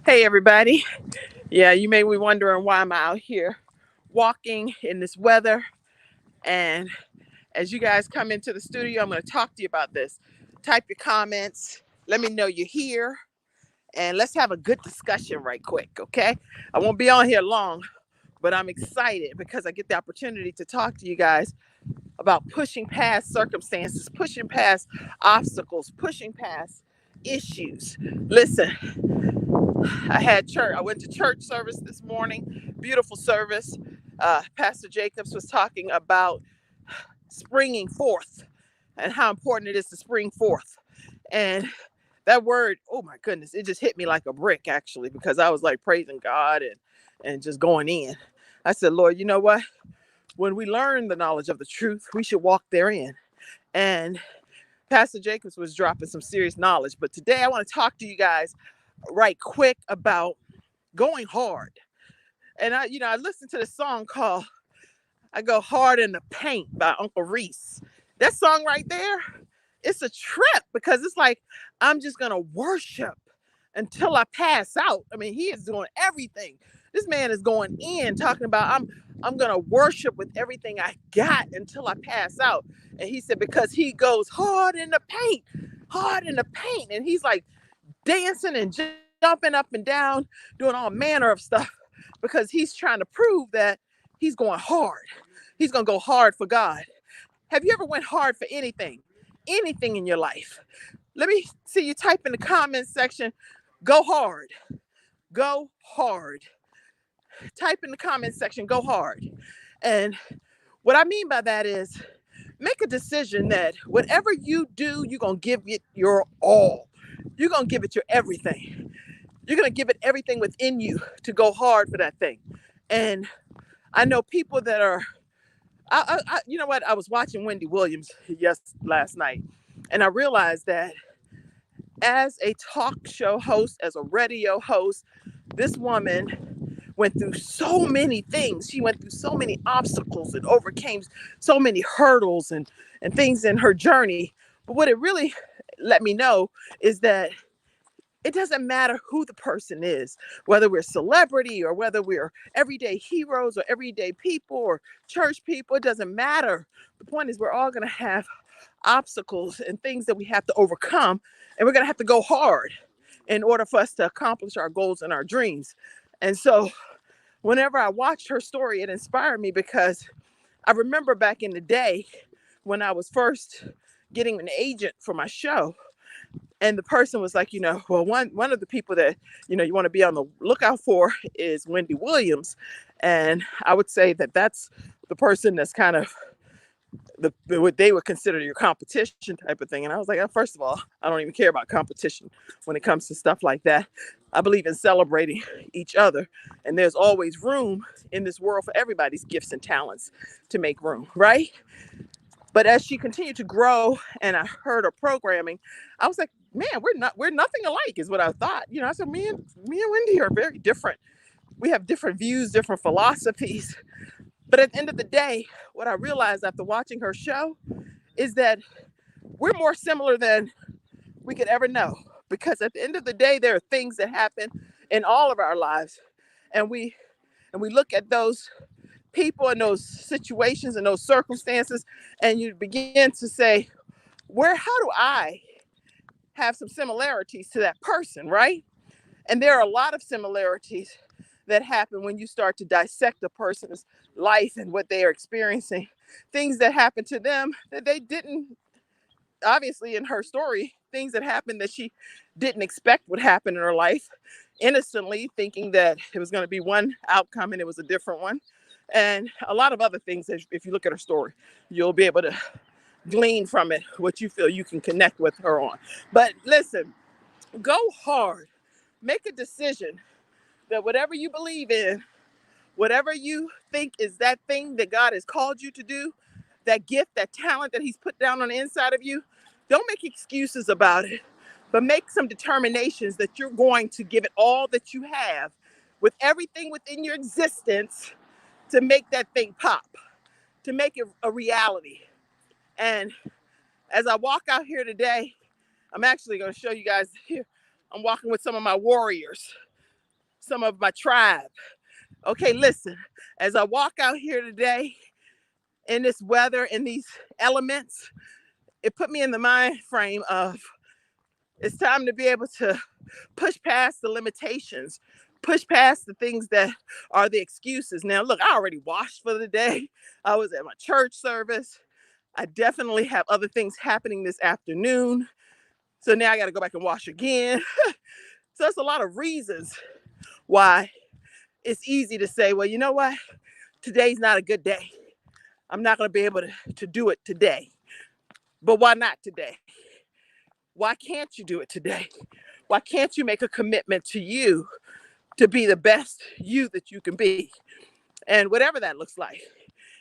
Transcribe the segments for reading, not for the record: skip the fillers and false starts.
Hey, everybody. Yeah, you may be wondering why I'm out here walking in this weather. And as you guys come into the studio, I'm going to talk to you about this. Type your comments. Let me know you're here. And let's have a good discussion right quick, okay? I won't be on here long, but I'm excited because I get the opportunity to talk to you guys about pushing past circumstances, pushing past obstacles, pushing past issues. Listen, I had church. I went to church service this morning. Beautiful service. Pastor Jacobs was talking about springing forth and how important it is to spring forth. And that word, oh my goodness, it just hit me like a brick actually, because I was like praising God and just going in. I said, Lord, you know what? When we learn the knowledge of the truth, we should walk therein. And Pastor Jacobs was dropping some serious knowledge. But today I want to talk to you guys right quick about going hard. And I listened to this song called I Go Hard in the Paint by Uncle Reese. That song right there, it's a trip because it's like, I'm just going to worship until I pass out. I mean, he is doing everything. This man is going in talking about, I'm going to worship with everything I got until I pass out. And he said, because he goes hard in the paint, hard in the paint. And he's like dancing and jumping up and down, doing all manner of stuff because he's trying to prove that he's going hard. He's going to go hard for God. Have you ever went hard for anything? Anything in your life? Let me see you type in the comments section. Go hard. Go hard. Type in the comments section. Go hard. And what I mean by that is make a decision that whatever you do, you're going to give it your all. You're going to give it your everything. You're going to give it everything within you to go hard for that thing. And I know people that are, you know what? I was watching Wendy Williams last night, and I realized that as a talk show host, as a radio host, this woman went through so many things. She went through so many obstacles and overcame so many hurdles and things in her journey. But what it really let me know is that it doesn't matter who the person is, whether we're celebrity or whether we're everyday heroes or everyday people or church people, it doesn't matter. The point is we're all going to have obstacles and things that we have to overcome, and we're going to have to go hard in order for us to accomplish our goals and our dreams. And so whenever I watched her story, it inspired me because I remember back in the day when I was first getting an agent for my show. And the person was like, well, one of the people that, you want to be on the lookout for is Wendy Williams. And I would say that that's the person that's kind of what they would consider your competition type of thing. And I was like, first of all, I don't even care about competition when it comes to stuff like that. I believe in celebrating each other. And there's always room in this world for everybody's gifts and talents to make room, right? But as she continued to grow and I heard her programming, I was like, man, we're nothing alike is what I thought. I said, me and Wendy are very different. We have different views, different philosophies. But at the end of the day, what I realized after watching her show is that we're more similar than we could ever know. Because at the end of the day, there are things that happen in all of our lives. And we look at those people and those situations and those circumstances, and you begin to say, how do I have some similarities to that person, right? And there are a lot of similarities that happen when you start to dissect a person's life and what they are experiencing. Things that happen to them that they didn't, obviously in her story, things that happened that she didn't expect would happen in her life, innocently thinking that it was going to be one outcome and it was a different one. And a lot of other things, if you look at her story, you'll be able to glean from it what you feel you can connect with her on. But listen, go hard. Make a decision that whatever you believe in, whatever you think is that thing that God has called you to do, that gift, that talent that he's put down on the inside of you, don't make excuses about it, but make some determinations that you're going to give it all that you have with everything within your existence to make that thing pop, to make it a reality. And as I walk out here today, I'm actually going to show you guys here. I'm walking with some of my warriors. some of my tribe. Okay, listen, as I walk out here today in this weather, in these elements, it put me in the mind frame of it's time to be able to push past the limitations, push past the things that are the excuses. Now, look, I already washed for the day. I was at my church service. I definitely have other things happening this afternoon. So now I got to go back and wash again. So that's a lot of reasons why it's easy to say, well, you know what? Today's not a good day. I'm not going to be able to do it today. But why not today? Why can't you do it today? Why can't you make a commitment to you to be the best you that you can be? And whatever that looks like.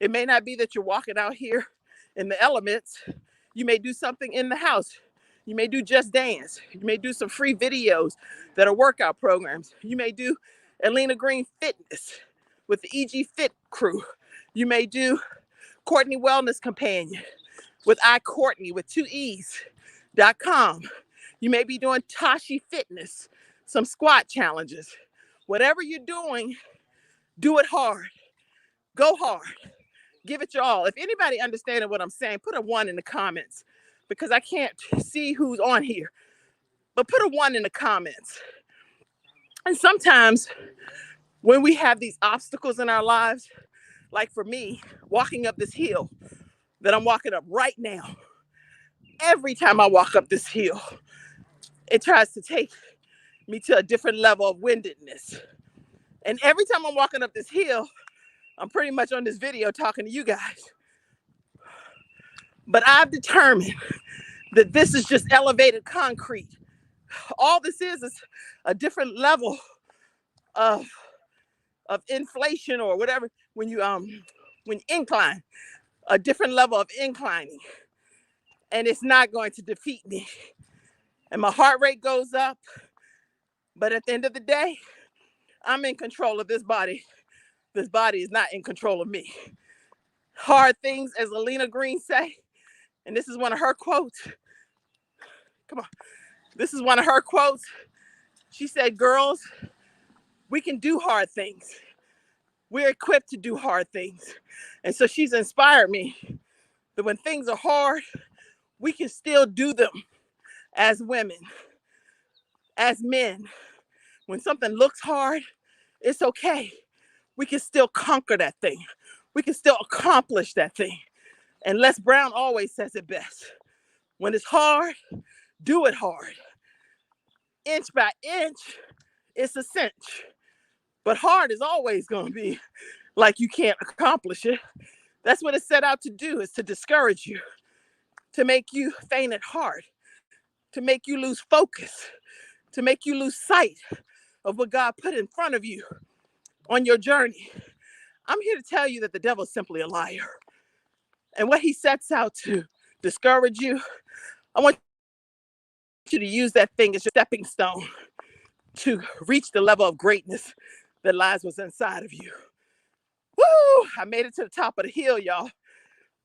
It may not be that you're walking out here in the elements. You may do something in the house. You may do Just Dance. You may do some free videos that are workout programs. You may do Alina Green Fitness with the EG Fit crew. You may do Courtney Wellness Companion with iCourtney with 2es.com. You may be doing Tashi Fitness, some squat challenges. Whatever you're doing, do it hard. Go hard. Give it your all. If anybody understanding what I'm saying, put a 1 in the comments because I can't see who's on here. But put a 1 in the comments. And sometimes when we have these obstacles in our lives, like for me, walking up this hill that I'm walking up right now, every time I walk up this hill, it tries to take me to a different level of windedness. And every time I'm walking up this hill, I'm pretty much on this video talking to you guys. But I've determined that this is just elevated concrete. All this is a different level of inflation or whatever when you incline, a different level of inclining. And it's not going to defeat me. And my heart rate goes up. But at the end of the day, I'm in control of this body. This body is not in control of me. Hard things, as Alina Green say, and this is one of her quotes. Come on. This is one of her quotes. She said, girls, we can do hard things. We're equipped to do hard things. And so she's inspired me that when things are hard, we can still do them as women, as men. When something looks hard, it's okay. We can still conquer that thing. We can still accomplish that thing. And Les Brown always says it best. When it's hard, do it hard. Inch by inch, it's a cinch. But hard is always going to be like you can't accomplish it. That's what it's set out to do, is to discourage you, to make you faint at heart, to make you lose focus, to make you lose sight of what God put in front of you on your journey. I'm here to tell you that the devil is simply a liar. And what he sets out to discourage you, I want you to use that thing as your stepping stone to reach the level of greatness that lies what's inside of you. Woo! I made it to the top of the hill, y'all.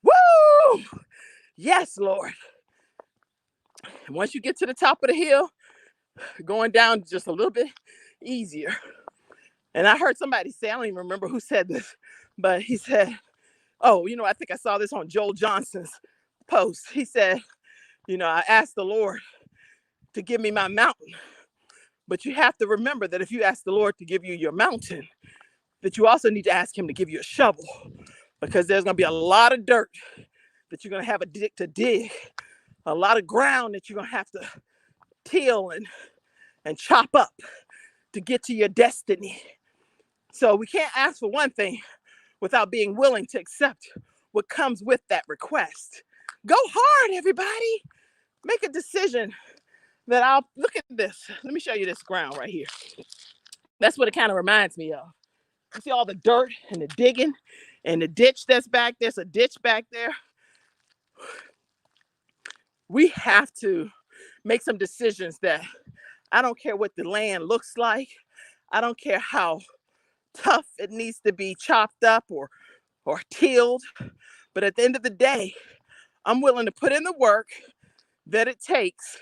Woo! Yes, Lord. And once you get to the top of the hill, going down just a little bit easier. And I heard somebody say, I don't even remember who said this, but he said, oh, I think I saw this on Joel Johnson's post. He said, I asked the Lord to give me my mountain. But you have to remember that if you ask the Lord to give you your mountain, that you also need to ask him to give you a shovel, because there's going to be a lot of dirt that you're going to have to dig, a lot of ground that you're going to have to till and chop up to get to your destiny. So we can't ask for one thing without being willing to accept what comes with that request. Go hard, everybody. Make a decision that I'll look at this. Let me show you this ground right here. That's what it kind of reminds me of. You see all the dirt and the digging and the ditch that's back there. There's a ditch back there. We have to make some decisions that I don't care what the land looks like. I don't care how tough it needs to be chopped up or tilled. But at the end of the day, I'm willing to put in the work that it takes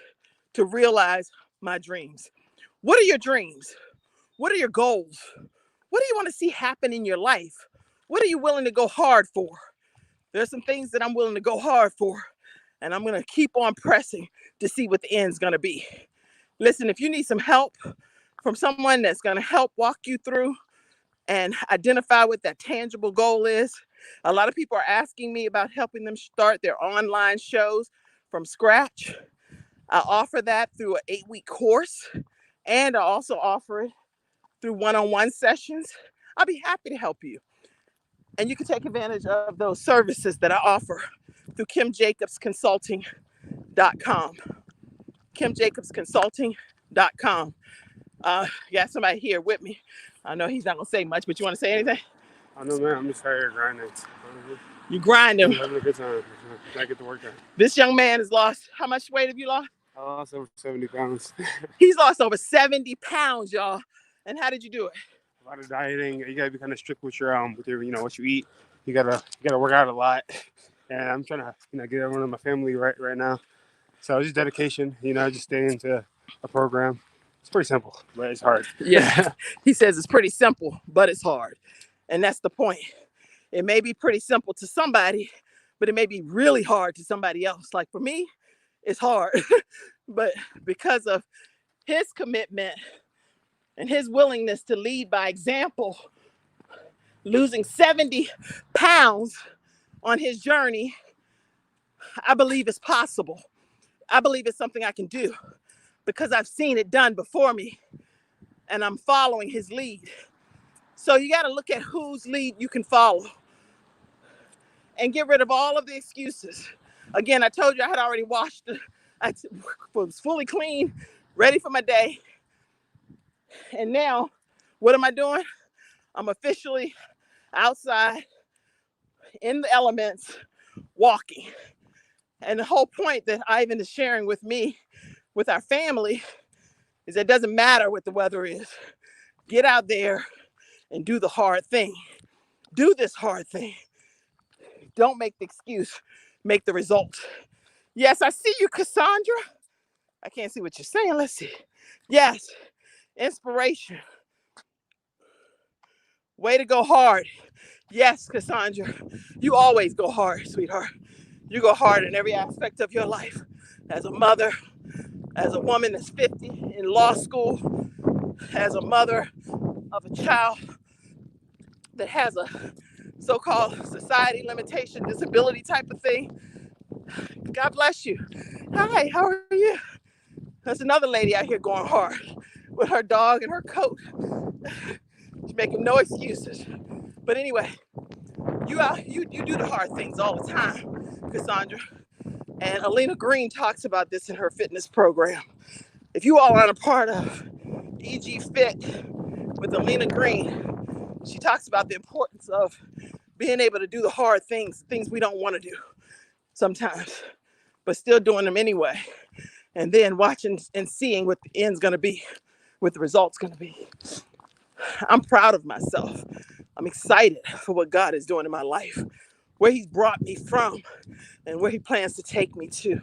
to realize my dreams. What are your dreams? What are your goals? What do you want to see happen in your life? What are you willing to go hard for? There's some things that I'm willing to go hard for, and I'm going to keep on pressing to see what the end's going to be. Listen, if you need some help from someone that's going to help walk you through and identify what that tangible goal is, a lot of people are asking me about helping them start their online shows from scratch. I offer that through an 8-week course, and I also offer it through one-on-one sessions. I'll be happy to help you. And you can take advantage of those services that I offer through KimJacobsConsulting.com. KimJacobsConsulting.com. Got somebody here with me. I know he's not going to say much, but you want to say anything? I know, man. I'm just tired grinding. You grind him. I'm having a good time. I get the work done. This young man has lost, how much weight have you lost? I lost over 70 pounds. He's lost over 70 pounds, y'all. And how did you do it? A lot of dieting. You gotta be kind of strict with your what you eat. You gotta work out a lot. And I'm trying to get everyone in my family right now. So just dedication. Just staying into a program. It's pretty simple, but it's hard. Yeah. He says it's pretty simple, but it's hard. And that's the point. It may be pretty simple to somebody, but it may be really hard to somebody else. Like for me, it's hard. But because of his commitment and his willingness to lead by example, losing 70 pounds on his journey, I believe it's possible. I believe it's something I can do because I've seen it done before me and I'm following his lead. So you got to look at whose lead you can follow and get rid of all of the excuses. Again, I told you I had already washed I was fully clean, ready for my day. And now, what am I doing? I'm officially outside in the elements, walking. And the whole point that Ivan is sharing with me, with our family, is that it doesn't matter what the weather is. Get out there and do the hard thing. Do this hard thing. Don't make the excuse, make the result. Yes, I see you, Cassandra. I can't see what you're saying. Let's see. Yes, inspiration. Way to go hard. Yes, Cassandra. You always go hard, sweetheart. You go hard in every aspect of your life. As a mother, as a woman that's 50 in law school, as a mother of a child that has a so-called society limitation, disability type of thing. God bless you. Hi, how are you? There's another lady out here going hard with her dog and her coat. She's making no excuses. But anyway, you do the hard things all the time, Cassandra. And Alina Green talks about this in her fitness program. If you all aren't a part of EG Fit with Alina Green, she talks about the importance of being able to do the hard things we don't want to do sometimes, but still doing them anyway. And then watching and seeing what the end's going to be, what the result's going to be. I'm proud of myself. I'm excited for what God is doing in my life, where he's brought me from and where he plans to take me to.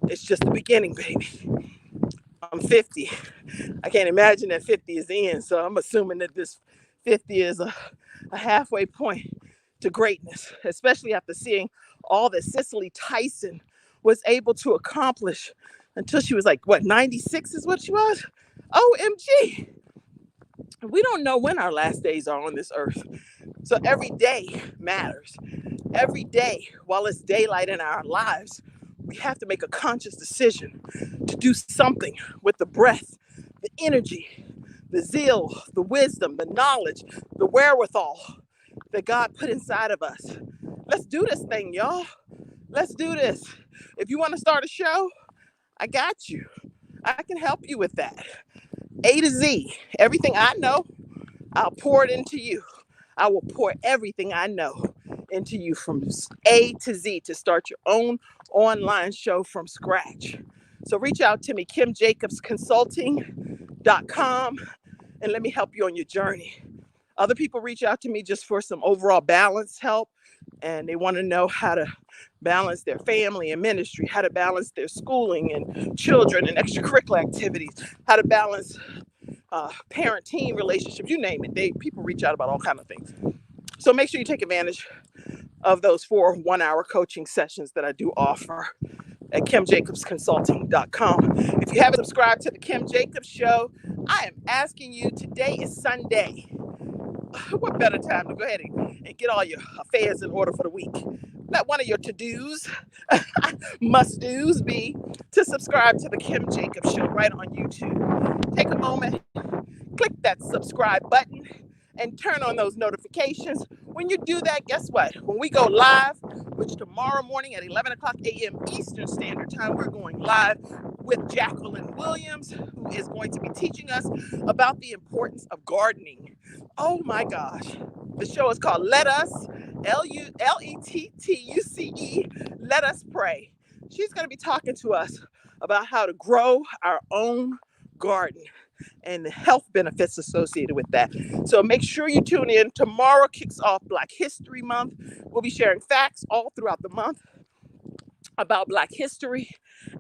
It's just the beginning, baby. I'm 50. I can't imagine that 50 is the end. So I'm assuming that this 50 is a halfway point to greatness, especially after seeing all that Cicely Tyson was able to accomplish until she was like, 96 is what she was? OMG. We don't know when our last days are on this earth. So every day matters. Every day, while it's daylight in our lives, we have to make a conscious decision to do something with the breath, the energy, the zeal, the wisdom, the knowledge, the wherewithal that God put inside of us. Let's do this thing, y'all. Let's do this. If you want to start a show, I got you. I can help you with that. A to Z, everything I know, I'll pour it into you. I will pour everything I know into you from A to Z to start your own online show from scratch. So reach out to me, KimJacobsConsulting.com, and let me help you on your journey. Other people reach out to me just for some overall balance help, and they want to know how to balance their family and ministry, how to balance their schooling and children and extracurricular activities, how to balance parent-teen relationships, you name it. People reach out about all kinds of things. So make sure you take advantage of those 4 one-hour coaching sessions that I do offer at kimjacobsconsulting.com. If you haven't subscribed to the Kim Jacobs Show, I am asking you, today is Sunday. What better time to go ahead and get all your affairs in order for the week? Let one of your to-dos, must-dos be to subscribe to the Kim Jacobs Show right on YouTube. Take a moment, click that subscribe button, and turn on those notifications. When you do that, guess what? When we go live, which tomorrow morning at 11 o'clock a.m. Eastern Standard Time, we're going live with Jacqueline Williams, who is going to be teaching us about the importance of gardening. Oh my gosh. The show is called Let Us, Lettuce, Let Us Pray. She's going to be talking to us about how to grow our own garden and the health benefits associated with that. So make sure you tune in. Tomorrow kicks off Black History Month. We'll be sharing facts all throughout the month about Black history.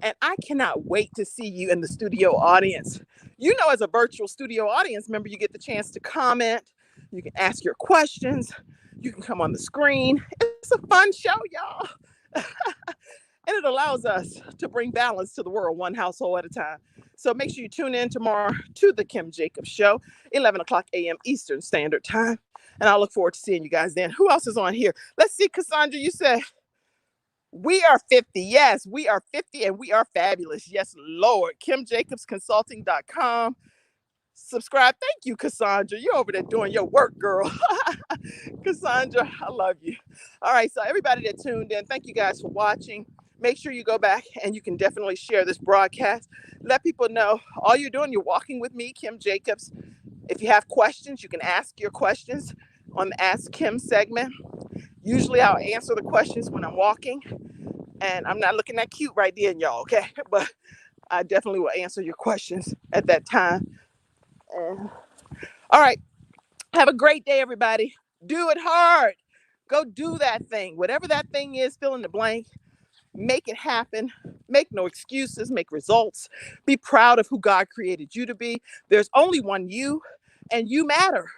And I cannot wait to see you in the studio audience. You know, as a virtual studio audience member, you get the chance to comment. You can ask your questions. You can come on the screen. It's a fun show, y'all. And it allows us to bring balance to the world, one household at a time. So make sure you tune in tomorrow to the Kim Jacobs Show, 11 o'clock a.m. Eastern Standard Time. And I look forward to seeing you guys then. Who else is on here? Let's see, Cassandra, you said we are 50. Yes, we are 50 and we are fabulous. Yes, Lord. KimJacobsConsulting.com. Subscribe. Thank you, Cassandra. You're over there doing your work, girl. Cassandra, I love you. All right, so everybody that tuned in, thank you guys for watching. Make sure you go back and you can definitely share this broadcast. Let people know all you're doing, you're walking with me, Kim Jacobs. If you have questions, you can ask your questions on the Ask Kim segment. Usually I'll answer the questions when I'm walking, and I'm not looking that cute right then, y'all, okay? But I definitely will answer your questions at that time. And all right, have a great day, everybody. Do it hard. Go do that thing. Whatever that thing is, fill in the blank. Make it happen. Make no excuses. Make results. Be proud of who God created you to be. There's only one you, and you matter.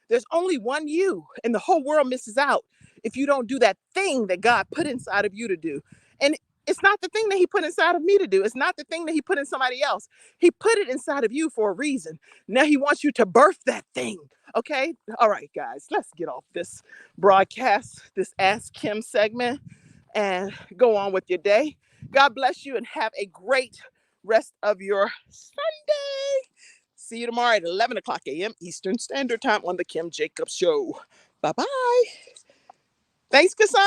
There's only one you, and the whole world misses out if you don't do that thing that God put inside of you to do. And it's not the thing that he put inside of me to do. It's not the thing that he put in somebody else. He put it inside of you for a reason. Now he wants you to birth that thing. Okay? All right, guys, let's get off this broadcast, this Ask Kim segment, and go on with your day. God bless you and have a great rest of your Sunday. See you tomorrow at 11 o'clock a.m. Eastern Standard Time on the Kim Jacobs Show. Bye-bye. Thanks, Cassandra.